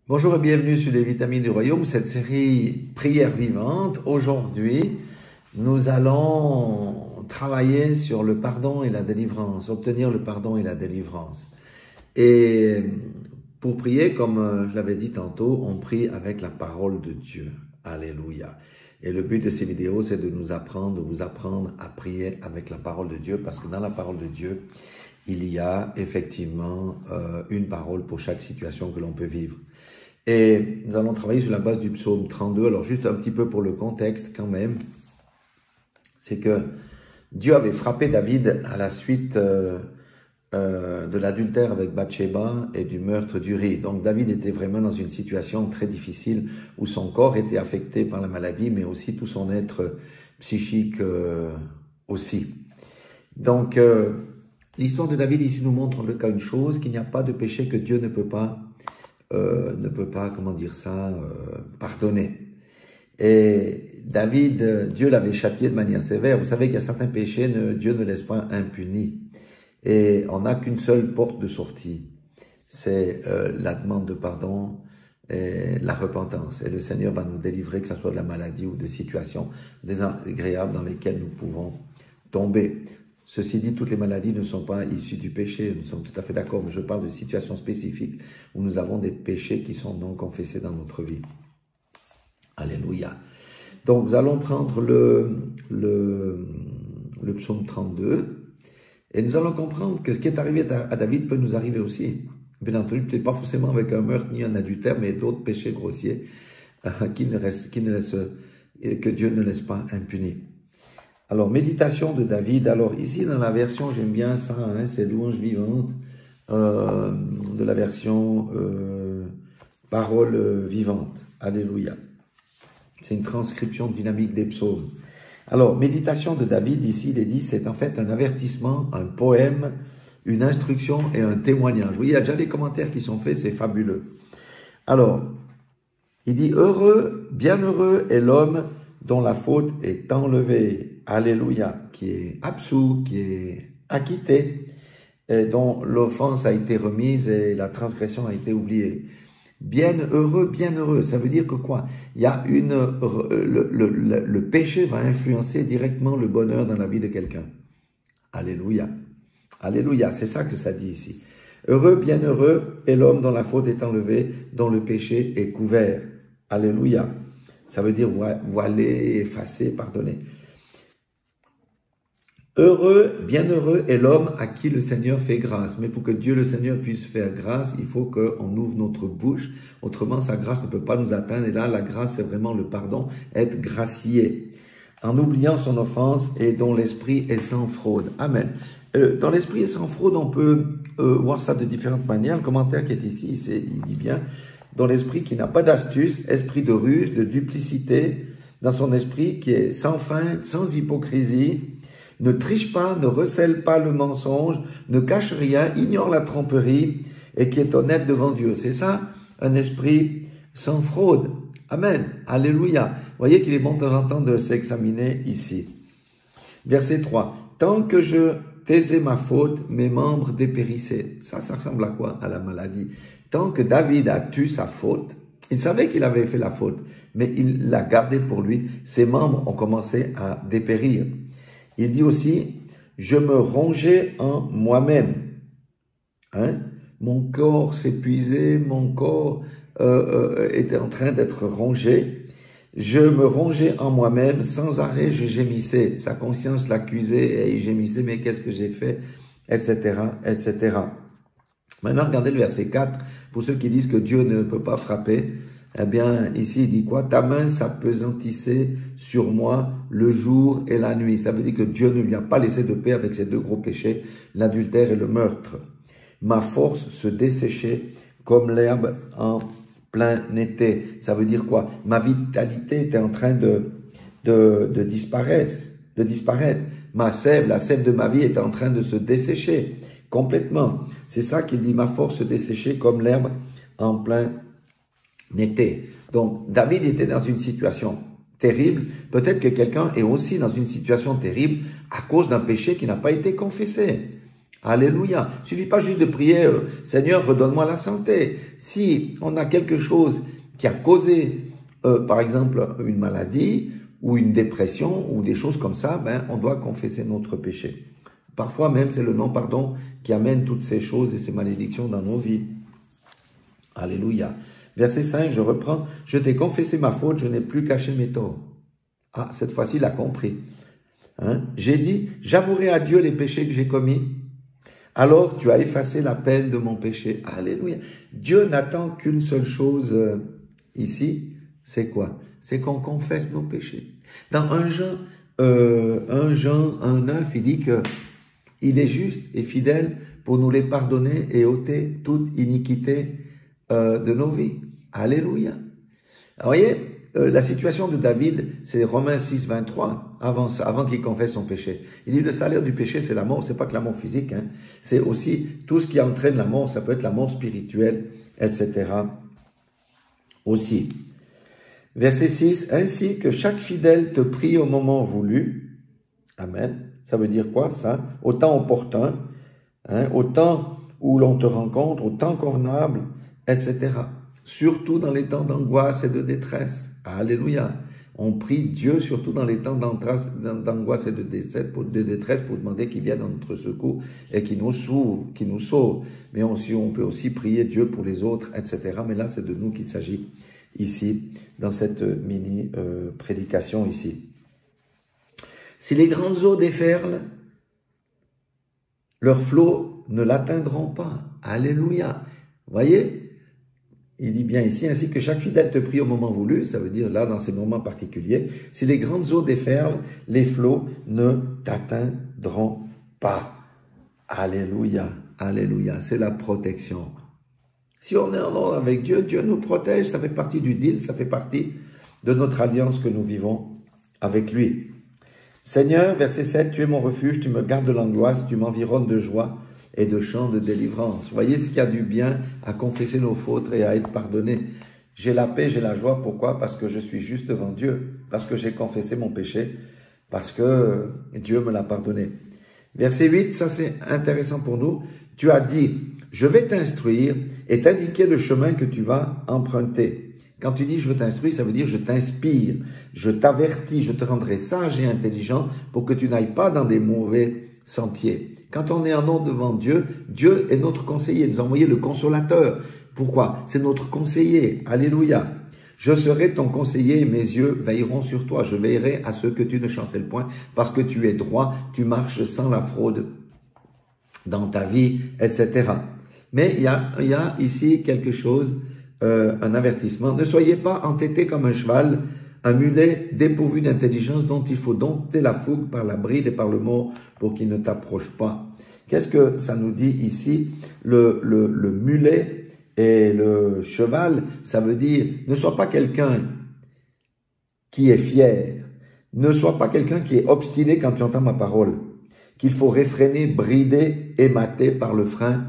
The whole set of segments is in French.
Bonjour et bienvenue sur les Vitamines du Royaume, cette série Prières vivantes. Aujourd'hui, nous allons travailler sur le pardon et la délivrance, obtenir le pardon et la délivrance. Et pour prier, comme je l'avais dit tantôt, on prie avec la parole de Dieu. Alléluia. Et le but de ces vidéos, c'est de vous apprendre à prier avec la parole de Dieu, parce que dans la parole de Dieu, il y a effectivement une parole pour chaque situation que l'on peut vivre. Et nous allons travailler sur la base du psaume 32. Alors juste un petit peu pour le contexte quand même, c'est que Dieu avait frappé David à la suite de l'adultère avec Bathsheba et du meurtre d'Uri. Donc David était vraiment dans une situation très difficile où son corps était affecté par la maladie, mais aussi tout son être psychique aussi. Donc l'histoire de David ici nous montre en tout cas une chose, qu'il n'y a pas de péché que Dieu ne peut pas, comment dire ça, pardonner. Et David, Dieu l'avait châtié de manière sévère. Vous savez qu'il y a certains péchés, Dieu ne laisse pas impunis. Et on n'a qu'une seule porte de sortie, c'est la demande de pardon et la repentance. Et le Seigneur va nous délivrer, que ce soit de la maladie ou de situations désagréables dans lesquelles nous pouvons tomber. Ceci dit, toutes les maladies ne sont pas issues du péché, nous sommes tout à fait d'accord, mais je parle de situations spécifiques où nous avons des péchés qui sont non confessés dans notre vie. Alléluia. Donc, nous allons prendre le psaume 32 et nous allons comprendre que ce qui est arrivé à David peut nous arriver aussi. Bien entendu, peut-être pas forcément avec un meurtre ni un adultère, mais d'autres péchés grossiers que Dieu ne laisse pas impunis. Alors, méditation de David. Alors, ici, dans la version, j'aime bien ça, hein, c'est louange vivante, de la version parole vivante. Alléluia. C'est une transcription dynamique des psaumes. Alors, méditation de David, ici, il est dit, c'est en fait un avertissement, un poème, une instruction et un témoignage. Vous voyez, il y a déjà des commentaires qui sont faits, c'est fabuleux. Alors, il dit, heureux, bienheureux est l'homme dont la faute est enlevée, alléluia, qui est absous, qui est acquitté, et dont l'offense a été remise et la transgression a été oubliée. Bienheureux, ça veut dire que quoi? Il y a le péché va influencer directement le bonheur dans la vie de quelqu'un. Alléluia, alléluia, c'est ça que ça dit ici. Heureux, bienheureux est l'homme dont la faute est enlevée, dont le péché est couvert. Alléluia. Ça veut dire voilé, effacé, pardonné. Heureux, bienheureux est l'homme à qui le Seigneur fait grâce. Mais pour que Dieu le Seigneur puisse faire grâce, il faut qu'on ouvre notre bouche. Autrement, sa grâce ne peut pas nous atteindre. Et là, la grâce, c'est vraiment le pardon, être gracié. En oubliant son offense et dont l'esprit est sans fraude. Amen. Dans l'esprit est sans fraude, on peut voir ça de différentes manières. Le commentaire qui est ici, il dit bien, dans l'esprit qui n'a pas d'astuce, esprit de ruse, de duplicité, dans son esprit qui est sans feinte, sans hypocrisie, ne triche pas, ne recèle pas le mensonge, ne cache rien, ignore la tromperie et qui est honnête devant Dieu. C'est ça, un esprit sans fraude. Amen. Alléluia. Vous voyez qu'il est bon de temps en temps de s'examiner ici. Verset 3. Tant que je taisais ma faute, mes membres dépérissaient. Ça ressemble à quoi? À la maladie. Tant que David a tué sa faute, il savait qu'il avait fait la faute, mais il l'a gardé pour lui. Ses membres ont commencé à dépérir. Il dit aussi, je me rongeais en moi-même. Hein? Mon corps s'épuisait, mon corps était en train d'être rongé. Je me rongeais en moi-même, sans arrêt je gémissais. Sa conscience l'accusait et il gémissait, mais qu'est-ce que j'ai fait, etc., etc. Maintenant, regardez le verset 4, pour ceux qui disent que Dieu ne peut pas frapper. Eh bien, ici, il dit quoi? Ta main s'appesantissait sur moi le jour et la nuit. Ça veut dire que Dieu ne lui a pas laissé de paix avec ses deux gros péchés, l'adultère et le meurtre. Ma force se desséchait comme l'herbe en plein été. Ça veut dire quoi? Ma vitalité était en train de disparaître. Ma sève, la sève de ma vie était en train de se dessécher complètement. C'est ça qu'il dit, ma force se desséchait comme l'herbe en plein été. Donc, David était dans une situation terrible. Peut-être que quelqu'un est aussi dans une situation terrible à cause d'un péché qui n'a pas été confessé. Alléluia. Il ne suffit pas juste de prier, Seigneur, redonne-moi la santé. Si on a quelque chose qui a causé, par exemple, une maladie ou une dépression ou des choses comme ça, ben, on doit confesser notre péché. Parfois même, c'est le non-pardon qui amène toutes ces choses et ces malédictions dans nos vies. Alléluia. Verset 5, je reprends. Je t'ai confessé ma faute, je n'ai plus caché mes torts. Ah, cette fois-ci, il a compris. Hein? J'ai dit, j'avouerai à Dieu les péchés que j'ai commis. Alors, tu as effacé la peine de mon péché. Alléluia. Dieu n'attend qu'une seule chose ici. C'est quoi? C'est qu'on confesse nos péchés. Dans 1 Jean 1:9, il dit que il est juste et fidèle pour nous les pardonner et ôter toute iniquité de nos vies. Alléluia. Alors, voyez, la situation de David, c'est Romains 6:23, avant qu'il confesse son péché. Il dit, le salaire du péché, c'est la mort. C'est pas que la mort physique, hein. C'est aussi tout ce qui entraîne la mort. Ça peut être la mort spirituelle, etc. aussi. Verset 6, ainsi que chaque fidèle te prie au moment voulu. Amen. Ça veut dire quoi, ça? Au temps opportun, hein, au temps où l'on te rencontre, au temps convenable, etc. Surtout dans les temps d'angoisse et de détresse. Alléluia. On prie Dieu surtout dans les temps d'angoisse et de détresse pour demander qu'il vienne à notre secours et qu'il nous sauve. Mais on peut aussi prier Dieu pour les autres, etc. Mais là, c'est de nous qu'il s'agit ici, dans cette mini-prédication ici. Si les grandes eaux déferlent, leurs flots ne l'atteindront pas. Alléluia. Voyez? Il dit bien ici, ainsi que chaque fidèle te prie au moment voulu, ça veut dire là, dans ces moments particuliers, si les grandes eaux déferlent, les flots ne t'atteindront pas. Alléluia, alléluia, c'est la protection. Si on est en ordre avec Dieu, Dieu nous protège, ça fait partie du deal, ça fait partie de notre alliance que nous vivons avec lui. Seigneur, verset 7, tu es mon refuge, tu me gardes de l'angoisse, tu m'environnes de joie et de chants de délivrance. Voyez ce qu'il y a du bien à confesser nos fautes et à être pardonné. J'ai la paix, j'ai la joie. Pourquoi? Parce que je suis juste devant Dieu, parce que j'ai confessé mon péché, parce que Dieu me l'a pardonné. Verset 8, ça c'est intéressant pour nous. Tu as dit, je vais t'instruire et t'indiquer le chemin que tu vas emprunter. Quand tu dis je veux t'instruire, ça veut dire je t'inspire, je t'avertis, je te rendrai sage et intelligent pour que tu n'ailles pas dans des mauvais sentiers. Quand on est en ordre devant Dieu, Dieu est notre conseiller. Il nous a envoyé le consolateur. Pourquoi? C'est notre conseiller. Alléluia. Je serai ton conseiller et mes yeux veilleront sur toi. Je veillerai à ce que tu ne chancelles point parce que tu es droit, tu marches sans la fraude dans ta vie, etc. Mais il y a ici quelque chose, un avertissement. Ne soyez pas entêtés comme un cheval, un mulet dépourvu d'intelligence dont il faut dompter la fougue par la bride et par le mot pour qu'il ne t'approche pas. Qu'est-ce que ça nous dit ici? Le mulet et le cheval, ça veut dire ne sois pas quelqu'un qui est fier, ne sois pas quelqu'un qui est obstiné quand tu entends ma parole, qu'il faut réfréner, brider, émater par le frein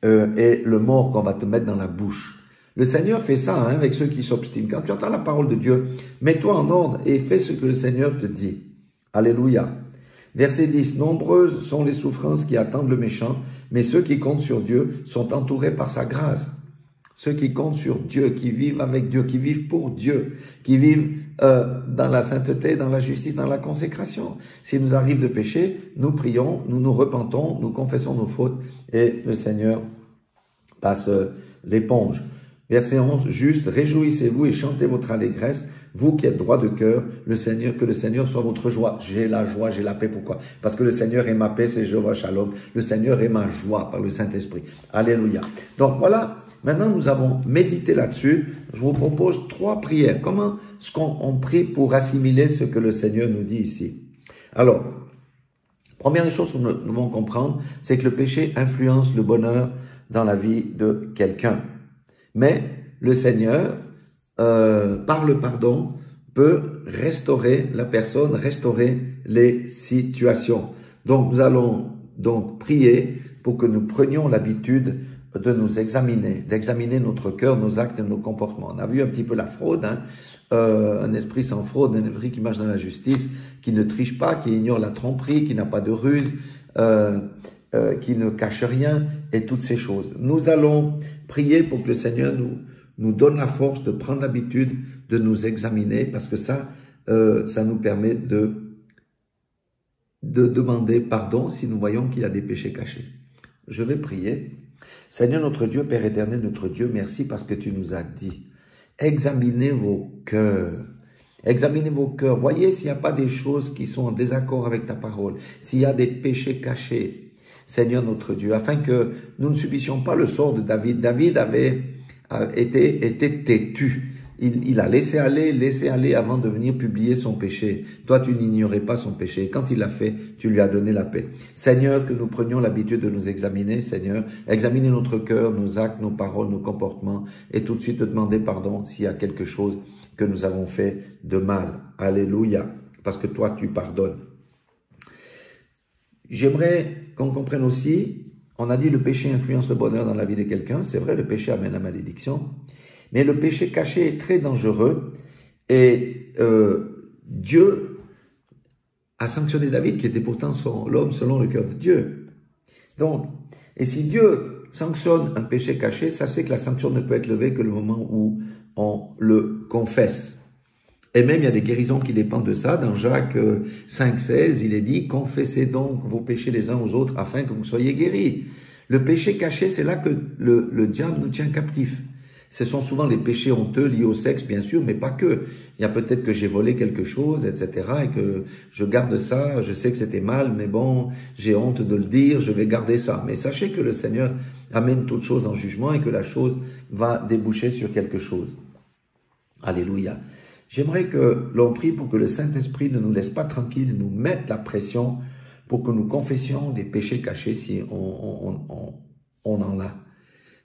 et le mort qu'on va te mettre dans la bouche. Le Seigneur fait ça avec ceux qui s'obstinent. Quand tu entends la parole de Dieu, mets-toi en ordre et fais ce que le Seigneur te dit. Alléluia. Verset 10. Nombreuses sont les souffrances qui attendent le méchant, mais ceux qui comptent sur Dieu sont entourés par sa grâce. Ceux qui comptent sur Dieu, qui vivent avec Dieu, qui vivent pour Dieu, qui vivent dans la sainteté, dans la justice, dans la consécration. S'il nous arrive de pécher, nous prions, nous nous repentons, nous confessons nos fautes et le Seigneur passe l'éponge. Verset 11, juste, réjouissez-vous et chantez votre allégresse, vous qui êtes droit de cœur, que le Seigneur soit votre joie. J'ai la joie, j'ai la paix. Pourquoi? Parce que le Seigneur est ma paix, c'est Jéhovah Shalom. Le Seigneur est ma joie par le Saint-Esprit. Alléluia. Donc voilà, maintenant nous avons médité là-dessus. Je vous propose 3 prières. Comment est-ce qu'on prie pour assimiler ce que le Seigneur nous dit ici? Alors, première des choses que nous devons comprendre, c'est que le péché influence le bonheur dans la vie de quelqu'un. Mais le Seigneur, par le pardon, peut restaurer la personne, restaurer les situations. Donc, nous allons donc prier pour que nous prenions l'habitude de nous examiner, d'examiner notre cœur, nos actes et nos comportements. On a vu un petit peu la fraude, hein? Un esprit sans fraude, un esprit qui marche dans la justice, qui ne triche pas, qui ignore la tromperie, qui n'a pas de ruse. qui ne cache rien et toutes ces choses. Nous allons prier pour que le Seigneur nous donne la force de prendre l'habitude de nous examiner, parce que ça nous permet de demander pardon si nous voyons qu'il y a des péchés cachés. Je vais prier. Seigneur notre Dieu, Père éternel, notre Dieu, merci parce que tu nous as dit, examinez vos cœurs. Examinez vos cœurs. Voyez s'il n'y a pas des choses qui sont en désaccord avec ta parole, s'il y a des péchés cachés, Seigneur notre Dieu, afin que nous ne subissions pas le sort de David. David avait été têtu. Il a laissé aller avant de venir publier son péché. Toi, tu n'ignorais pas son péché. Quand il l'a fait, tu lui as donné la paix. Seigneur, que nous prenions l'habitude de nous examiner, Seigneur. Examiner notre cœur, nos actes, nos paroles, nos comportements, et tout de suite de demander pardon s'il y a quelque chose que nous avons fait de mal. Alléluia. Parce que toi, tu pardonnes. J'aimerais qu'on comprenne aussi, on a dit le péché influence le bonheur dans la vie de quelqu'un. C'est vrai, le péché amène la malédiction. Mais le péché caché est très dangereux et Dieu a sanctionné David, qui était pourtant l'homme selon le cœur de Dieu. Donc, et si Dieu sanctionne un péché caché, sachez que la sanction ne peut être levée que le moment où on le confesse. Et même, il y a des guérisons qui dépendent de ça. Dans Jacques 5,16, il est dit « Confessez donc vos péchés les uns aux autres afin que vous soyez guéris ». Le péché caché, c'est là que le diable nous tient captifs. Ce sont souvent les péchés honteux liés au sexe, bien sûr, mais pas que. Il y a peut-être que j'ai volé quelque chose, etc., et que je garde ça, je sais que c'était mal, mais bon, j'ai honte de le dire, je vais garder ça. Mais sachez que le Seigneur amène toute chose en jugement et que la chose va déboucher sur quelque chose. Alléluia. J'aimerais que l'on prie pour que le Saint-Esprit ne nous laisse pas tranquilles, nous mette la pression pour que nous confessions des péchés cachés si on en a.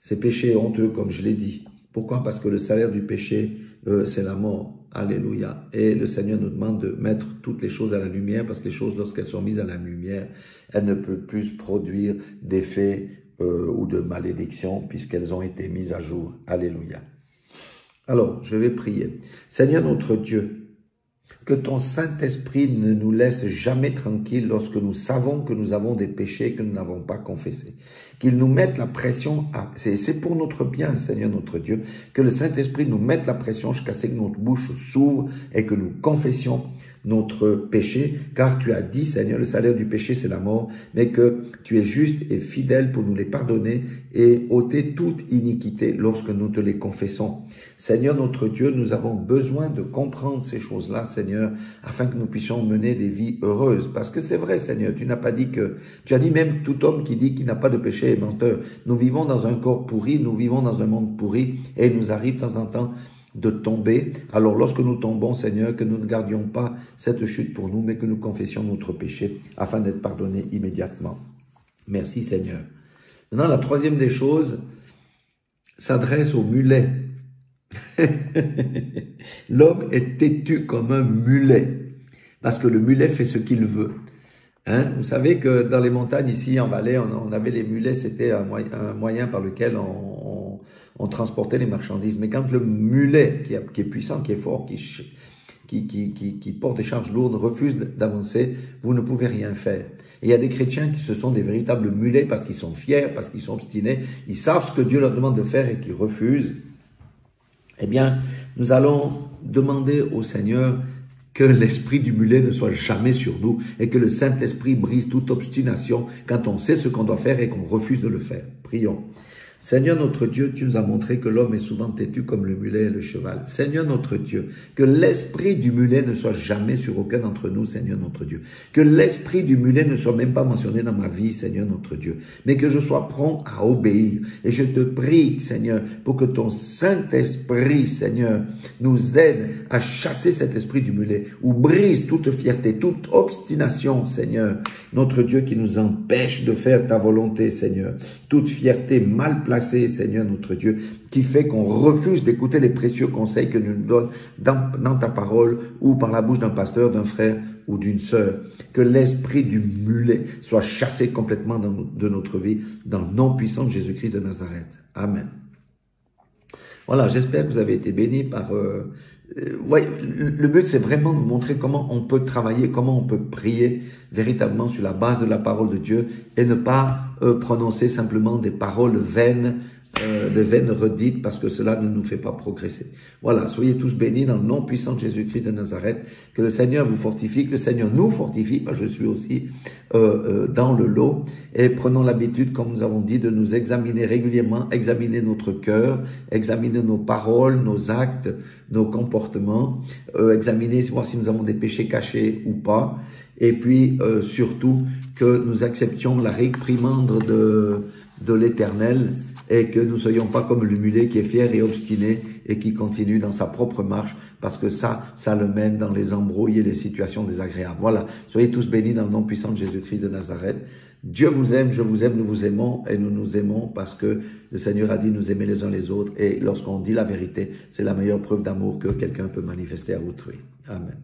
Ces péchés honteux, comme je l'ai dit. Pourquoi? Parce que le salaire du péché, c'est la mort. Alléluia. Et le Seigneur nous demande de mettre toutes les choses à la lumière, parce que les choses, lorsqu'elles sont mises à la lumière, elles ne peuvent plus produire d'effets ou de malédiction, puisqu'elles ont été mises à jour. Alléluia. Alors, je vais prier. Seigneur notre Dieu, que ton Saint-Esprit ne nous laisse jamais tranquilles lorsque nous savons que nous avons des péchés que nous n'avons pas confessés. Qu'il nous mette la pression, c'est pour notre bien, Seigneur notre Dieu, que le Saint-Esprit nous mette la pression jusqu'à ce que notre bouche s'ouvre et que nous confessions notre péché, car tu as dit, Seigneur, le salaire du péché, c'est la mort, mais que tu es juste et fidèle pour nous les pardonner et ôter toute iniquité lorsque nous te les confessons. Seigneur notre Dieu, nous avons besoin de comprendre ces choses-là, Seigneur, afin que nous puissions mener des vies heureuses. Parce que c'est vrai, Seigneur, tu n'as pas dit que... Tu as dit même tout homme qui dit qu'il n'a pas de péché est menteur. Nous vivons dans un corps pourri, nous vivons dans un monde pourri, et il nous arrive de temps en temps de tomber. Alors lorsque nous tombons, Seigneur, que nous ne gardions pas cette chute pour nous, mais que nous confessions notre péché afin d'être pardonnés immédiatement. Merci Seigneur. Maintenant, la troisième des choses s'adresse au mulet. L'homme est têtu comme un mulet, parce que le mulet fait ce qu'il veut. Hein? Vous savez que dans les montagnes, ici en Valais, on avait les mulets, c'était un moyen par lequel on transportait les marchandises. Mais quand le mulet, qui est puissant, qui est fort, qui porte des charges lourdes, refuse d'avancer, vous ne pouvez rien faire. Et il y a des chrétiens qui se sont des véritables mulets parce qu'ils sont fiers, parce qu'ils sont obstinés, ils savent ce que Dieu leur demande de faire et qu'ils refusent. Eh bien, nous allons demander au Seigneur que l'esprit du mulet ne soit jamais sur nous et que le Saint-Esprit brise toute obstination quand on sait ce qu'on doit faire et qu'on refuse de le faire. Prions. Seigneur notre Dieu, tu nous as montré que l'homme est souvent têtu comme le mulet et le cheval. Seigneur notre Dieu, que l'esprit du mulet ne soit jamais sur aucun d'entre nous, Seigneur notre Dieu. Que l'esprit du mulet ne soit même pas mentionné dans ma vie, Seigneur notre Dieu. Mais que je sois prompt à obéir. Et je te prie, Seigneur, pour que ton Saint-Esprit, Seigneur, nous aide à chasser cet esprit du mulet, ou brise toute fierté, toute obstination, Seigneur, notre Dieu, qui nous empêche de faire ta volonté, Seigneur. Toute fierté mal placée, Seigneur notre Dieu, qui fait qu'on refuse d'écouter les précieux conseils que nous donnes dans ta parole ou par la bouche d'un pasteur, d'un frère ou d'une sœur. Que l'esprit du mulet soit chassé complètement de notre vie dans le nom puissant de Jésus-Christ de Nazareth. Amen. Voilà, j'espère que vous avez été bénis par Ouais, le but, c'est vraiment de vous montrer comment on peut travailler, comment on peut prier véritablement sur la base de la parole de Dieu et ne pas prononcer simplement des paroles vaines, des vaines redites, parce que cela ne nous fait pas progresser. Voilà, soyez tous bénis dans le nom puissant de Jésus-Christ de Nazareth. Que le Seigneur vous fortifie, que le Seigneur nous fortifie, parce que je suis aussi dans le lot. Et prenons l'habitude, comme nous avons dit, de nous examiner régulièrement, examiner notre cœur, examiner nos paroles, nos actes, nos comportements, examiner, voir si nous avons des péchés cachés ou pas. Et puis, surtout, que nous acceptions la réprimande de l'Éternel, et que nous ne soyons pas comme le mulet qui est fier et obstiné et qui continue dans sa propre marche, parce que ça le mène dans les embrouilles et les situations désagréables. Voilà, soyez tous bénis dans le nom puissant de Jésus-Christ de Nazareth. Dieu vous aime, je vous aime, nous vous aimons, et nous nous aimons parce que le Seigneur a dit nous aimer les uns les autres, et lorsqu'on dit la vérité, c'est la meilleure preuve d'amour que quelqu'un peut manifester à autrui. Amen.